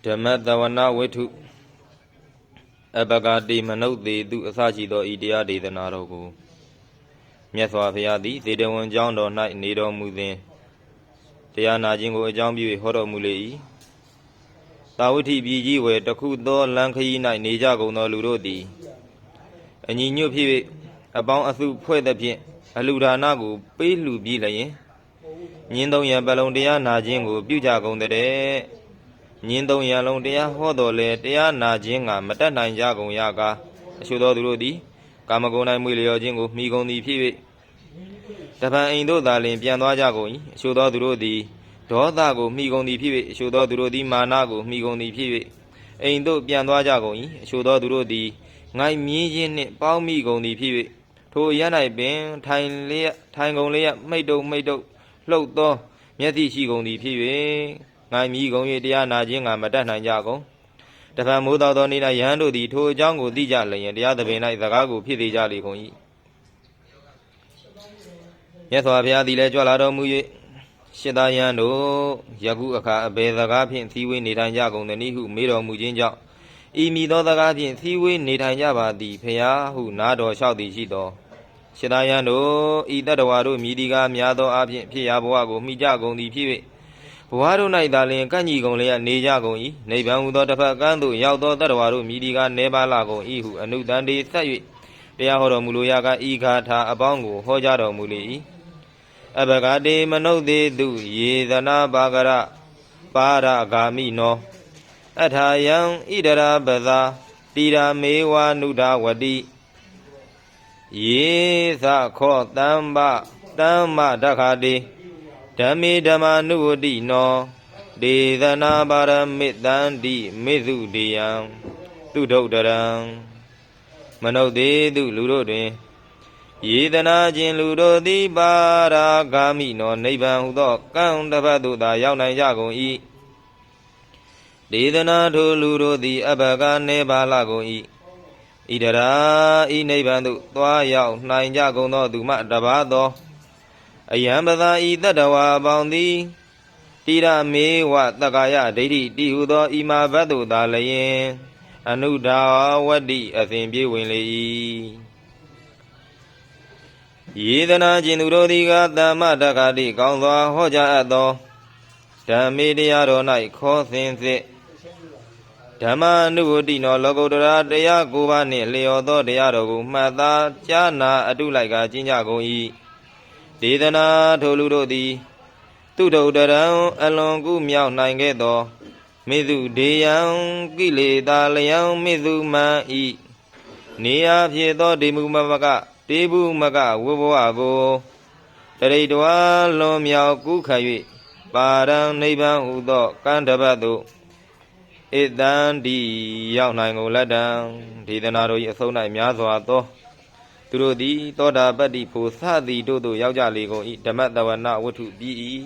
ဓမ္မတဝနာဝိထုအပဂတိမနုဿေတုအစရှိသောဤတရားဒေသနာတော်ကိုမြတ်စွာဘုရားသည်သေတဝန်ကျောင်းတော်၌နေတော်မူသည်တရားနာခြင်းကိုအကြောင်းပြုဟောတော်မူလေ၏တာဝတိပြည်ကြီးဝယ်တခုသောလမ်းခရီး၌နေကြကုန်သောလူတို့သည်အညီညွတ်ဖြစ်၍အပေါင်းအစုဖွဲ့သဖြင့်အလှူဒါနကိုပေးလှူပြီးလျင်ညင်းသုံးရံပလုံးတရားနာခြင်းကိုပြုကြကုန်တဲ့ညင်းသုံးရံလုံးတရားဟောတော်လဲတရားနာခြင်းကမတတ်နိုင်ကြကုန်ရကားအချို့သောသူတို့သည်ကာမဂုဏ်၌မွေလျော်ခြင်းကိုမိကုန်သည်ဖြစ်၍တပံအိမ်တို့သာလျှင်ပြန်သွားကြကုန်၏အချို့သောသူတို့သည်ဒေါသကိုမိကုန်သည်ဖြစ်၍အချို့သောသူတို့သည်မာနကိုမိကုန်သည်ဖြစ်၍အိမ်တို့ပြန်သွားကြကုန်၏အချို့သောသူတို့သည်ငိုက်မြင်းခြင်းနှင့်ပေါင်းမိကုန်သည်ဖြစ်၍ထိုရ၌ပင်ထိုင်ကုန်လျက်မိတ်တုံလှုပ်သောမျက်စိရှိကုန်သည်ဖြစ်၍ငိုက်မြည်ကုန်၍တရားနာခြင်းကမတတ်နိုင်ကြကုန်တပံမိုးတော်သောနေ့၌ယဟန်တို့သည်ထိုအကြောင်းကိုသိကြလျင်တရားသဘင်၌စကားကိုဖြစ်သေးကြလေကုန်၏မြတ်စွာဘုရားသည်လည်းကြွလာတော်မူ၍ရှစ်သားယဟန်တို့ယခုအခါအဘယ်စကားဖြင့်သီးဝေးနေထိုင်ကြကုန်သနည်းဟုမေးတော်မူခြင်းကြောင့်ဤမည်သောစကားဖြင့်သီးဝေးနေထိုင်ကြပါသည်ဖျားဟုနားတော်လျှောက်သည်ရှိသောရှစ်သားယဟန်တို့ဤတတ္တဝါတို့မြည်ဒီကားများသောအဖြစ်ဖြစ်ရာဘဝကိုမိကြကုန်သည်ဖြစ်၍ဘဝတို့၌သာလျှင်ကန့်ညီကုန်လျက်နေကြကုန်၏နိဗ္ဗာန်ဟူသောတစ်ဖက်ကမ်းသို့ရောက်သောတတ္တဝါတို့မြည်ဒီကားနေပါလာကုန်၏ဟုအနုတန်တေဆက်၍တရားဟောတော်မူလိုရာကဤဂါထာအပေါင်းကိုဟောကြားတော်မူလေ၏အဘဂတေမနုဿေတုယေသနာပါကရပါရဂာမိနောအထာယံဣဒရာပသာတိရာမေဝနုဒဝတိယေသခောတမ္မဒခတေဓမ္မေဓမ္မာနုဝတိနောဒေသနာပါရမိတံတိမေစုတေယံသူဒုဒရံမနုဿေတုလူတို့တွင်ယေတနာခြင်းလူတို့သည်ပါရာဂာမိနောနိဗ္ဗာန်ဟူသောကံတစ်ဖက်သို့သာရောက်နိုင်ကြကုန်၏ဒေသနာထိုလူတို့သည်အဘကနေပါလာကုန်၏ဣဒရာဤနိဗ္ဗာန်သို့သွားရောက်နိုင်ကြကုန်သောသူမှတပါးသောအယံပသာဤတတ္တဝါပေါင်းသည်တိရမေဝတက္ကာယဒိဋ္ဌိတိဟုသောဤမှာဘတ်သို့သာလျင်အနုဒါဝတ္တိအစဉ်ပြေဝင်လေ၏ယေသနာကျင်သူတို့သည်ကသမ္မတက္ကတိကောင်းစွာဟောကြားအပ်သောဓမ္မေတရားတော်၌ခေါ်စဉ်စစ်ဓမ္မနုဝတိနောလောကုတ္တရာတရားကိုးပါးနှင့်လျော်သောတရားတော်ကိုမှတ်သားကြားနာအတုလိုက်ကကျင့်ကြကုန်၏ဒေသနာထိုလူတို့သည်သူဒုဒရံအလွန်ကူးမြောက်နိုင်ခဲ့သောမေစုဒေယံကိလေသာလျံမေစုမံဤနေရာဖြစ်သောဒေမူမကတေဘူးမကဝဘဝကိုတရိတဝါလွန်မြောက်ကူးခတ်၍ပါရံနိဗ္ဗာန်ဟူသောကံတပတ်သို့ဣတံတိရောက်နိုင်ကုန်လက်တံဒေသနာတို့၏အဆုံး၌များစွာသောသူတို့သည်သောတာပတ္တိဖို့စသည်တို့သို့ရောက်ကြလေကုန်၏ဓမ္မတဝနာဝတ္ထုပြီး၏